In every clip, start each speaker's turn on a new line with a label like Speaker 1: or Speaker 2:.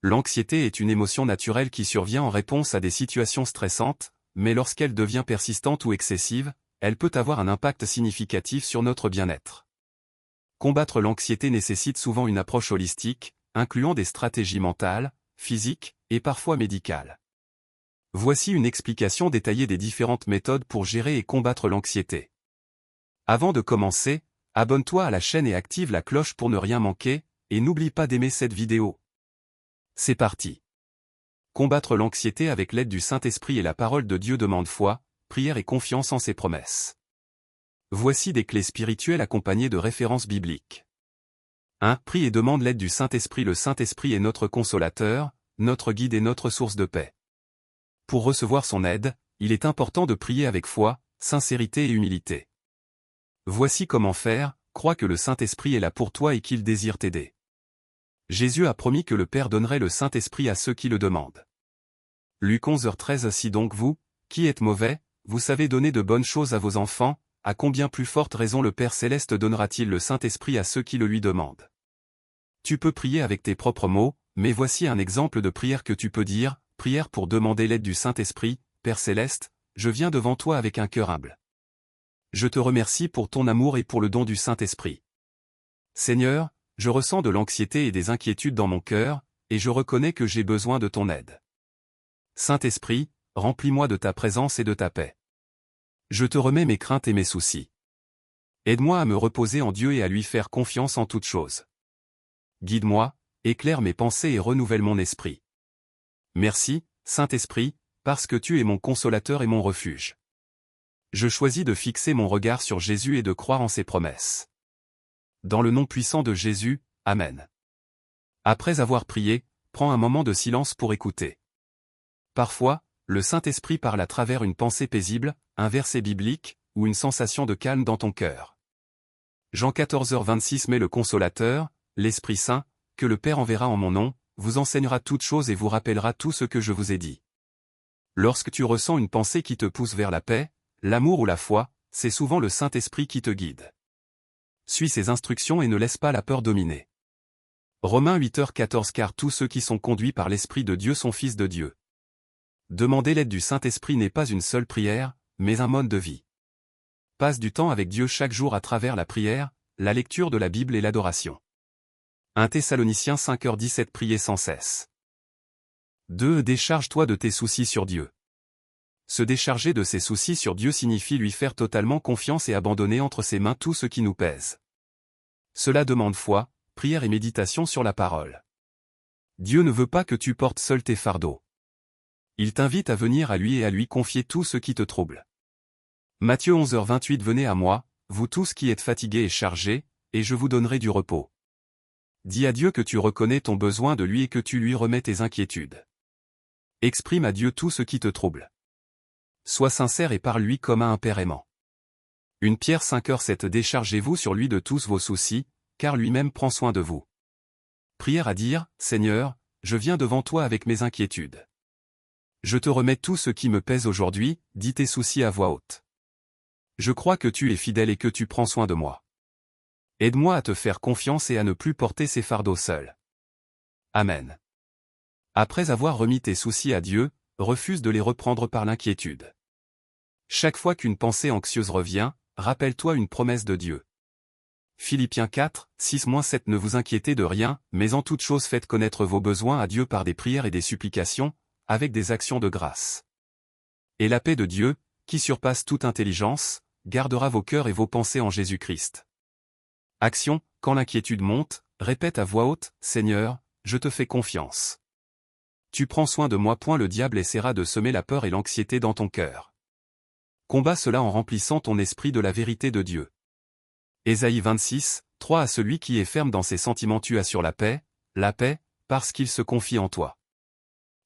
Speaker 1: L'anxiété est une émotion naturelle qui survient en réponse à des situations stressantes, mais lorsqu'elle devient persistante ou excessive, elle peut avoir un impact significatif sur notre bien-être. Combattre l'anxiété nécessite souvent une approche holistique, incluant des stratégies mentales, physiques et parfois médicales. Voici une explication détaillée des différentes méthodes pour gérer et combattre l'anxiété. Avant de commencer, abonne-toi à la chaîne et active la cloche pour ne rien manquer, et n'oublie pas d'aimer cette vidéo. C'est parti. Combattre l'anxiété avec l'aide du Saint-Esprit et la parole de Dieu demande foi, prière et confiance en ses promesses. Voici des clés spirituelles accompagnées de références bibliques. 1. Prie et demande l'aide du Saint-Esprit. Le Saint-Esprit est notre consolateur, notre guide et notre source de paix. Pour recevoir son aide, il est important de prier avec foi, sincérité et humilité. Voici comment faire, crois que le Saint-Esprit est là pour toi et qu'il désire t'aider. Jésus a promis que le Père donnerait le Saint-Esprit à ceux qui le demandent. Luc 11h13. Si donc vous, qui êtes mauvais, vous savez donner de bonnes choses à vos enfants, à combien plus forte raison le Père Céleste donnera-t-il le Saint-Esprit à ceux qui le lui demandent. Tu peux prier avec tes propres mots, mais voici un exemple de prière que tu peux dire, prière pour demander l'aide du Saint-Esprit. Père Céleste, je viens devant toi avec un cœur humble. Je te remercie pour ton amour et pour le don du Saint-Esprit. Seigneur, je ressens de l'anxiété et des inquiétudes dans mon cœur, et je reconnais que j'ai besoin de ton aide. Saint-Esprit, remplis-moi de ta présence et de ta paix. Je te remets mes craintes et mes soucis. Aide-moi à me reposer en Dieu et à lui faire confiance en toutes choses. Guide-moi, éclaire mes pensées et renouvelle mon esprit. Merci, Saint-Esprit, parce que tu es mon consolateur et mon refuge. Je choisis de fixer mon regard sur Jésus et de croire en ses promesses. Dans le nom puissant de Jésus, Amen. Après avoir prié, prends un moment de silence pour écouter. Parfois, le Saint-Esprit parle à travers une pensée paisible, un verset biblique, ou une sensation de calme dans ton cœur. Jean 14h26. Mais le Consolateur, l'Esprit Saint, que le Père enverra en mon nom, vous enseignera toutes choses et vous rappellera tout ce que je vous ai dit. Lorsque tu ressens une pensée qui te pousse vers la paix, l'amour ou la foi, c'est souvent le Saint-Esprit qui te guide. Suis ses instructions et ne laisse pas la peur dominer. Romains 8h14. Car tous ceux qui sont conduits par l'Esprit de Dieu sont fils de Dieu. Demander l'aide du Saint-Esprit n'est pas une seule prière, mais un mode de vie. Passe du temps avec Dieu chaque jour à travers la prière, la lecture de la Bible et l'adoration. 1 Thessaloniciens 5h17. Priez sans cesse. 2. Décharge-toi de tes soucis sur Dieu. Se décharger de ses soucis sur Dieu signifie lui faire totalement confiance et abandonner entre ses mains tout ce qui nous pèse. Cela demande foi, prière et méditation sur la parole. Dieu ne veut pas que tu portes seul tes fardeaux. Il t'invite à venir à lui et à lui confier tout ce qui te trouble. Matthieu 11h28. Venez à moi, vous tous qui êtes fatigués et chargés, et je vous donnerai du repos. Dis à Dieu que tu reconnais ton besoin de lui et que tu lui remets tes inquiétudes. Exprime à Dieu tout ce qui te trouble. Sois sincère et parle-lui comme à un père aimant. 1 Pierre 5h7. Déchargez-vous sur lui de tous vos soucis, car lui-même prend soin de vous. Prière à dire, Seigneur, je viens devant toi avec mes inquiétudes. Je te remets tout ce qui me pèse aujourd'hui, dis tes soucis à voix haute. Je crois que tu es fidèle et que tu prends soin de moi. Aide-moi à te faire confiance et à ne plus porter ces fardeaux seul. Amen. Après avoir remis tes soucis à Dieu, refuse de les reprendre par l'inquiétude. Chaque fois qu'une pensée anxieuse revient, rappelle-toi une promesse de Dieu. Philippiens 4, 6-7. Ne vous inquiétez de rien, mais en toute chose faites connaître vos besoins à Dieu par des prières et des supplications, avec des actions de grâce. Et la paix de Dieu, qui surpasse toute intelligence, gardera vos cœurs et vos pensées en Jésus-Christ. Action, quand l'inquiétude monte, répète à voix haute, Seigneur, je te fais confiance. Tu prends soin de moi. Le diable essaiera de semer la peur et l'anxiété dans ton cœur. Combat cela en remplissant ton esprit de la vérité de Dieu. Ésaïe 26, 3. À celui qui est ferme dans ses sentiments tu assures la paix, parce qu'il se confie en toi.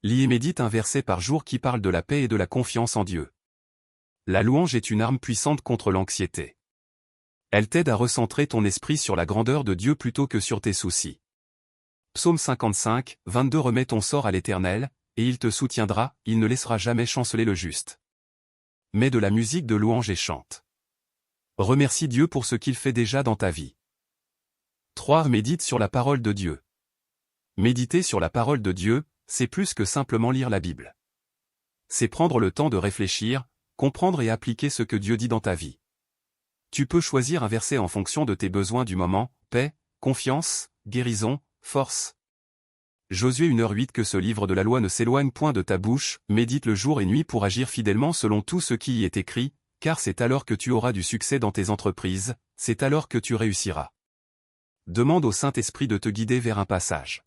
Speaker 1: Lis et médite un verset par jour qui parle de la paix et de la confiance en Dieu. La louange est une arme puissante contre l'anxiété. Elle t'aide à recentrer ton esprit sur la grandeur de Dieu plutôt que sur tes soucis. Psaume 55, 22. Remets ton sort à l'Éternel, et il te soutiendra, il ne laissera jamais chanceler le juste. Mets de la musique de louange et chante. Remercie Dieu pour ce qu'il fait déjà dans ta vie. 3. Médite sur la parole de Dieu. Méditer sur la parole de Dieu, c'est plus que simplement lire la Bible. C'est prendre le temps de réfléchir, comprendre et appliquer ce que Dieu dit dans ta vie. Tu peux choisir un verset en fonction de tes besoins du moment, paix, confiance, guérison, force. Josué 1h08 Que ce livre de la loi ne s'éloigne point de ta bouche, médite le jour et nuit pour agir fidèlement selon tout ce qui y est écrit, car c'est alors que tu auras du succès dans tes entreprises, c'est alors que tu réussiras. Demande au Saint-Esprit de te guider vers un passage.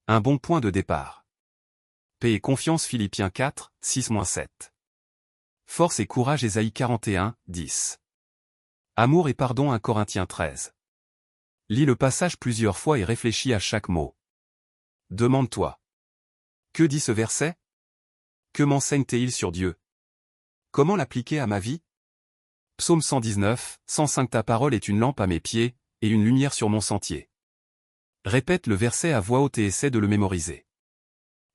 Speaker 1: Un bon point de départ. Paix et confiance Philippiens 4, 6-7. Force et courage Ésaïe 41, 10. Amour et pardon 1 Corinthiens 13. Lis le passage plusieurs fois et réfléchis à chaque mot. Demande-toi. Que dit ce verset? Que m'enseigne-t-il sur Dieu? Comment l'appliquer à ma vie? Psaume 119, 105 Ta parole est une lampe à mes pieds, et une lumière sur mon sentier. Répète le verset à voix haute et essaie de le mémoriser.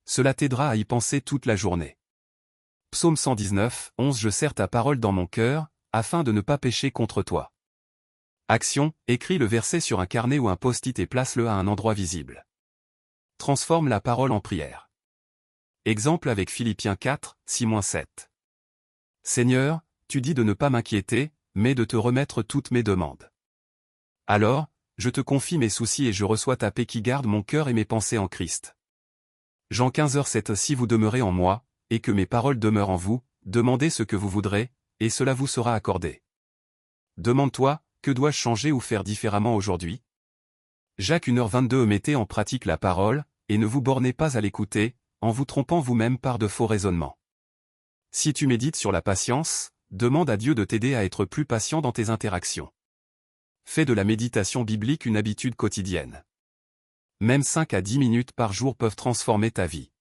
Speaker 1: Cela t'aidera à y penser toute la journée. Psaume 119, 11 Je serre ta parole dans mon cœur, afin de ne pas pécher contre toi. Action, écris le verset sur un carnet ou un post-it et place-le à un endroit visible. Transforme la parole en prière. Exemple avec Philippiens 4, 6-7. Seigneur, tu dis de ne pas m'inquiéter, mais de te remettre toutes mes demandes. Alors, je te confie mes soucis et je reçois ta paix qui garde mon cœur et mes pensées en Christ. Jean 15h7 Si vous demeurez en moi, et que mes paroles demeurent en vous, demandez ce que vous voudrez, et cela vous sera accordé. Demande-toi, que dois-je changer ou faire différemment aujourd'hui? Jacques 1h22 Mettez en pratique la parole, et ne vous bornez pas à l'écouter, en vous trompant vous-même par de faux raisonnements. Si tu médites sur la patience, demande à Dieu de t'aider à être plus patient dans tes interactions. Fais de la méditation biblique une habitude quotidienne. Même 5 à 10 minutes par jour peuvent transformer ta vie.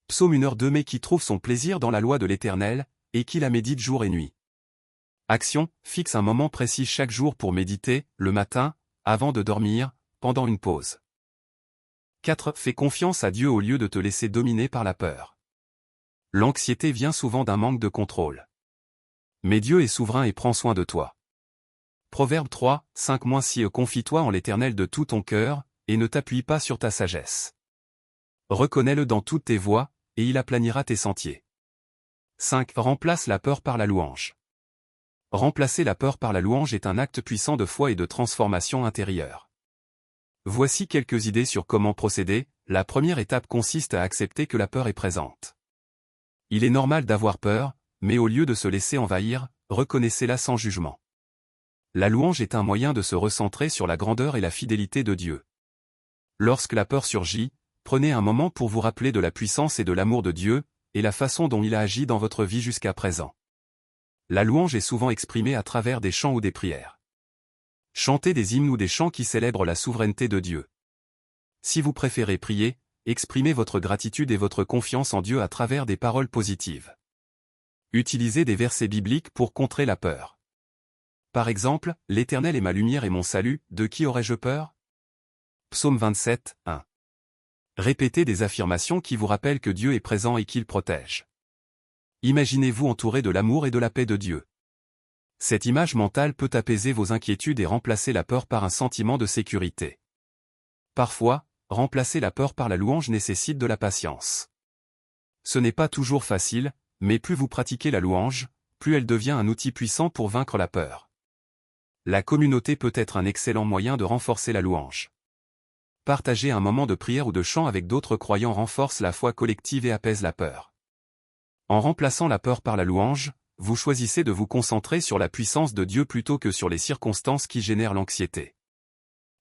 Speaker 1: Psaume 1h2 Mais qui trouve son plaisir dans la loi de l'Éternel, et qui la médite jour et nuit. Action, fixe un moment précis chaque jour pour méditer, le matin, avant de dormir, pendant une pause. 4. Fais confiance à Dieu au lieu de te laisser dominer par la peur. L'anxiété vient souvent d'un manque de contrôle. Mais Dieu est souverain et prend soin de toi. Proverbe 3, 5-6 Confie-toi en l'Éternel de tout ton cœur, et ne t'appuie pas sur ta sagesse. Reconnais-le dans toutes tes voies, et il aplanira tes sentiers. 5. Remplace la peur par la louange. Remplacer la peur par la louange est un acte puissant de foi et de transformation intérieure. Voici quelques idées sur comment procéder. La première étape consiste à accepter que la peur est présente. Il est normal d'avoir peur, mais au lieu de se laisser envahir, reconnaissez-la sans jugement. La louange est un moyen de se recentrer sur la grandeur et la fidélité de Dieu. Lorsque la peur surgit, prenez un moment pour vous rappeler de la puissance et de l'amour de Dieu, et la façon dont il a agi dans votre vie jusqu'à présent. La louange est souvent exprimée à travers des chants ou des prières. Chantez des hymnes ou des chants qui célèbrent la souveraineté de Dieu. Si vous préférez prier, exprimez votre gratitude et votre confiance en Dieu à travers des paroles positives. Utilisez des versets bibliques pour contrer la peur. Par exemple, l'Éternel est ma lumière et mon salut, de qui aurais-je peur? Psaume 27, 1. Répétez des affirmations qui vous rappellent que Dieu est présent et qu'il protège. Imaginez-vous entouré de l'amour et de la paix de Dieu. Cette image mentale peut apaiser vos inquiétudes et remplacer la peur par un sentiment de sécurité. Parfois, remplacer la peur par la louange nécessite de la patience. Ce n'est pas toujours facile, mais plus vous pratiquez la louange, plus elle devient un outil puissant pour vaincre la peur. La communauté peut être un excellent moyen de renforcer la louange. Partager un moment de prière ou de chant avec d'autres croyants renforce la foi collective et apaise la peur. En remplaçant la peur par la louange, vous choisissez de vous concentrer sur la puissance de Dieu plutôt que sur les circonstances qui génèrent l'anxiété.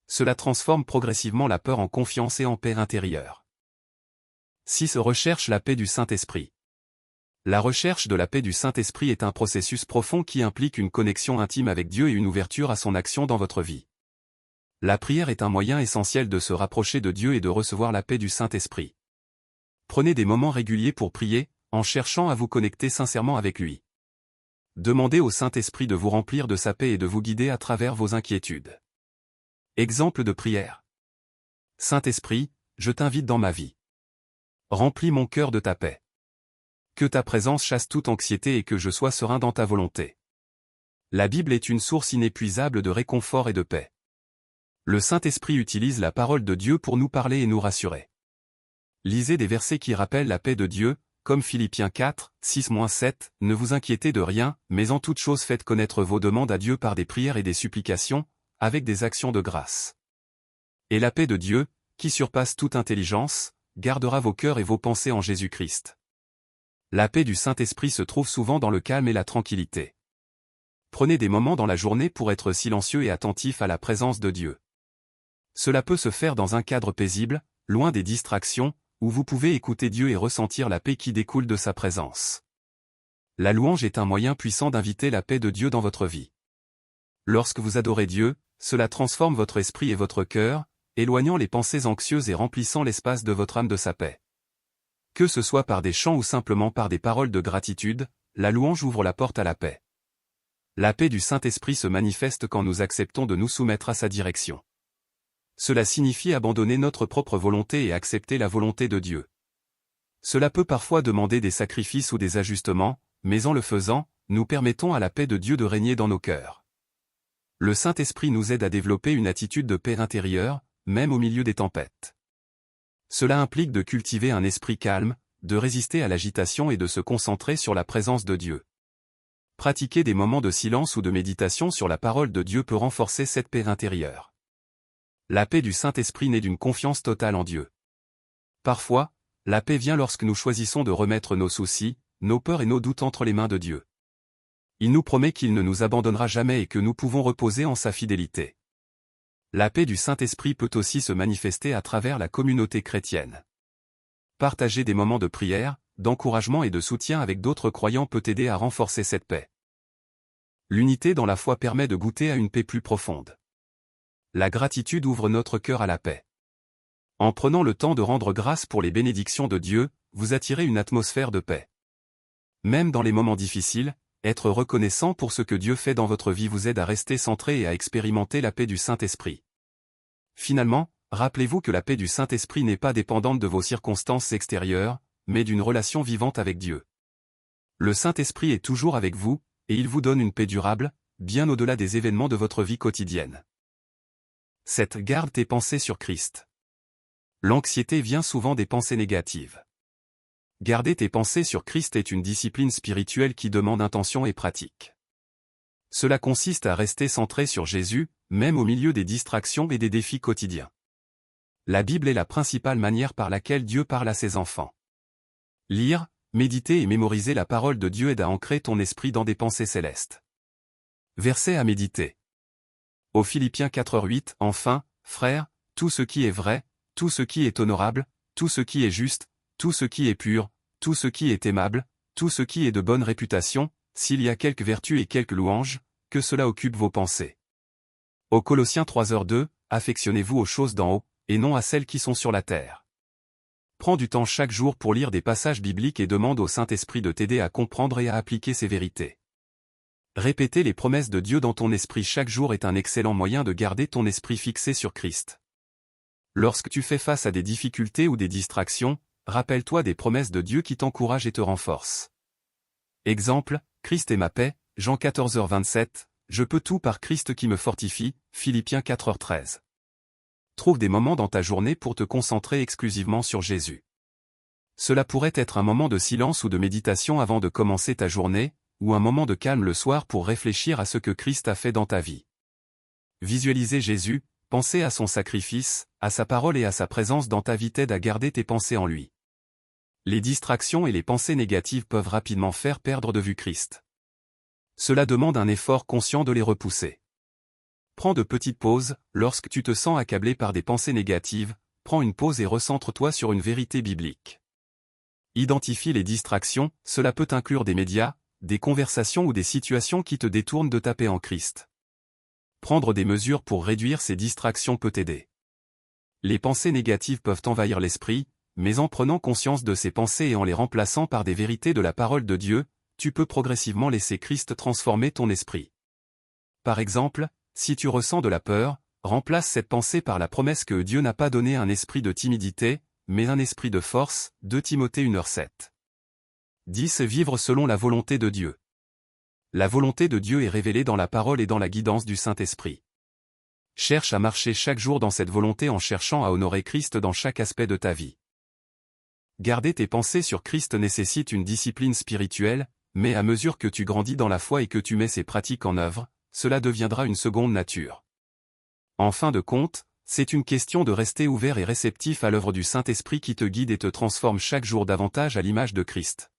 Speaker 1: Cela transforme progressivement la peur en confiance et en paix intérieure. 6. Recherche la paix du Saint-Esprit. La recherche de la paix du Saint-Esprit est un processus profond qui implique une connexion intime avec Dieu et une ouverture à son action dans votre vie. La prière est un moyen essentiel de se rapprocher de Dieu et de recevoir la paix du Saint-Esprit. Prenez des moments réguliers pour prier, en cherchant à vous connecter sincèrement avec lui. Demandez au Saint-Esprit de vous remplir de sa paix et de vous guider à travers vos inquiétudes. Exemple de prière. Saint-Esprit, je t'invite dans ma vie. Remplis mon cœur de ta paix. Que ta présence chasse toute anxiété et que je sois serein dans ta volonté. La Bible est une source inépuisable de réconfort et de paix. Le Saint-Esprit utilise la parole de Dieu pour nous parler et nous rassurer. Lisez des versets qui rappellent la paix de Dieu, comme Philippiens 4, 6-7, « Ne vous inquiétez de rien, mais en toute chose faites connaître vos demandes à Dieu par des prières et des supplications, avec des actions de grâce. Et la paix de Dieu, qui surpasse toute intelligence, gardera vos cœurs et vos pensées en Jésus-Christ. » La paix du Saint-Esprit se trouve souvent dans le calme et la tranquillité. Prenez des moments dans la journée pour être silencieux et attentif à la présence de Dieu. Cela peut se faire dans un cadre paisible, loin des distractions, où vous pouvez écouter Dieu et ressentir la paix qui découle de sa présence. La louange est un moyen puissant d'inviter la paix de Dieu dans votre vie. Lorsque vous adorez Dieu, cela transforme votre esprit et votre cœur, éloignant les pensées anxieuses et remplissant l'espace de votre âme de sa paix. Que ce soit par des chants ou simplement par des paroles de gratitude, la louange ouvre la porte à la paix. La paix du Saint-Esprit se manifeste quand nous acceptons de nous soumettre à sa direction. Cela signifie abandonner notre propre volonté et accepter la volonté de Dieu. Cela peut parfois demander des sacrifices ou des ajustements, mais en le faisant, nous permettons à la paix de Dieu de régner dans nos cœurs. Le Saint-Esprit nous aide à développer une attitude de paix intérieure, même au milieu des tempêtes. Cela implique de cultiver un esprit calme, de résister à l'agitation et de se concentrer sur la présence de Dieu. Pratiquer des moments de silence ou de méditation sur la parole de Dieu peut renforcer cette paix intérieure. La paix du Saint-Esprit naît d'une confiance totale en Dieu. Parfois, la paix vient lorsque nous choisissons de remettre nos soucis, nos peurs et nos doutes entre les mains de Dieu. Il nous promet qu'il ne nous abandonnera jamais et que nous pouvons reposer en sa fidélité. La paix du Saint-Esprit peut aussi se manifester à travers la communauté chrétienne. Partager des moments de prière, d'encouragement et de soutien avec d'autres croyants peut aider à renforcer cette paix. L'unité dans la foi permet de goûter à une paix plus profonde. La gratitude ouvre notre cœur à la paix. En prenant le temps de rendre grâce pour les bénédictions de Dieu, vous attirez une atmosphère de paix. Même dans les moments difficiles, être reconnaissant pour ce que Dieu fait dans votre vie vous aide à rester centré et à expérimenter la paix du Saint-Esprit. Finalement, rappelez-vous que la paix du Saint-Esprit n'est pas dépendante de vos circonstances extérieures, mais d'une relation vivante avec Dieu. Le Saint-Esprit est toujours avec vous, et il vous donne une paix durable, bien au-delà des événements de votre vie quotidienne. 7. Garde tes pensées sur Christ. L'anxiété vient souvent des pensées négatives. Garder tes pensées sur Christ est une discipline spirituelle qui demande intention et pratique. Cela consiste à rester centré sur Jésus, même au milieu des distractions et des défis quotidiens. La Bible est la principale manière par laquelle Dieu parle à ses enfants. Lire, méditer et mémoriser la parole de Dieu aide à ancrer ton esprit dans des pensées célestes. Versets à méditer. Aux Philippiens 4:8, enfin, frères, tout ce qui est vrai, tout ce qui est honorable, tout ce qui est juste, tout ce qui est pur, tout ce qui est aimable, tout ce qui est de bonne réputation, s'il y a quelque vertu et quelque louange, que cela occupe vos pensées. Aux Colossiens 3:2, affectionnez-vous aux choses d'en haut, et non à celles qui sont sur la terre. Prends du temps chaque jour pour lire des passages bibliques et demande au Saint-Esprit de t'aider à comprendre et à appliquer ces vérités. Répéter les promesses de Dieu dans ton esprit chaque jour est un excellent moyen de garder ton esprit fixé sur Christ. Lorsque tu fais face à des difficultés ou des distractions, rappelle-toi des promesses de Dieu qui t'encouragent et te renforcent. Exemple, Christ est ma paix, Jean 14h27, je peux tout par Christ qui me fortifie, Philippiens 4h13. Trouve des moments dans ta journée pour te concentrer exclusivement sur Jésus. Cela pourrait être un moment de silence ou de méditation avant de commencer ta journée, ou un moment de calme le soir pour réfléchir à ce que Christ a fait dans ta vie. Visualiser Jésus, penser à son sacrifice, à sa parole et à sa présence dans ta vie t'aide à garder tes pensées en lui. Les distractions et les pensées négatives peuvent rapidement faire perdre de vue Christ. Cela demande un effort conscient de les repousser. Prends de petites pauses, lorsque tu te sens accablé par des pensées négatives, prends une pause et recentre-toi sur une vérité biblique. Identifie les distractions, cela peut inclure des médias, des conversations ou des situations qui te détournent de ta paix en Christ. Prendre des mesures pour réduire ces distractions peut t'aider. Les pensées négatives peuvent envahir l'esprit, mais en prenant conscience de ces pensées et en les remplaçant par des vérités de la parole de Dieu, tu peux progressivement laisser Christ transformer ton esprit. Par exemple, si tu ressens de la peur, remplace cette pensée par la promesse que Dieu n'a pas donné un esprit de timidité, mais un esprit de force, 2 Timothée 1h7. 10. Vivre selon la volonté de Dieu. La volonté de Dieu est révélée dans la parole et dans la guidance du Saint-Esprit. Cherche à marcher chaque jour dans cette volonté en cherchant à honorer Christ dans chaque aspect de ta vie. Garder tes pensées sur Christ nécessite une discipline spirituelle, mais à mesure que tu grandis dans la foi et que tu mets ces pratiques en œuvre, cela deviendra une seconde nature. En fin de compte, c'est une question de rester ouvert et réceptif à l'œuvre du Saint-Esprit qui te guide et te transforme chaque jour davantage à l'image de Christ.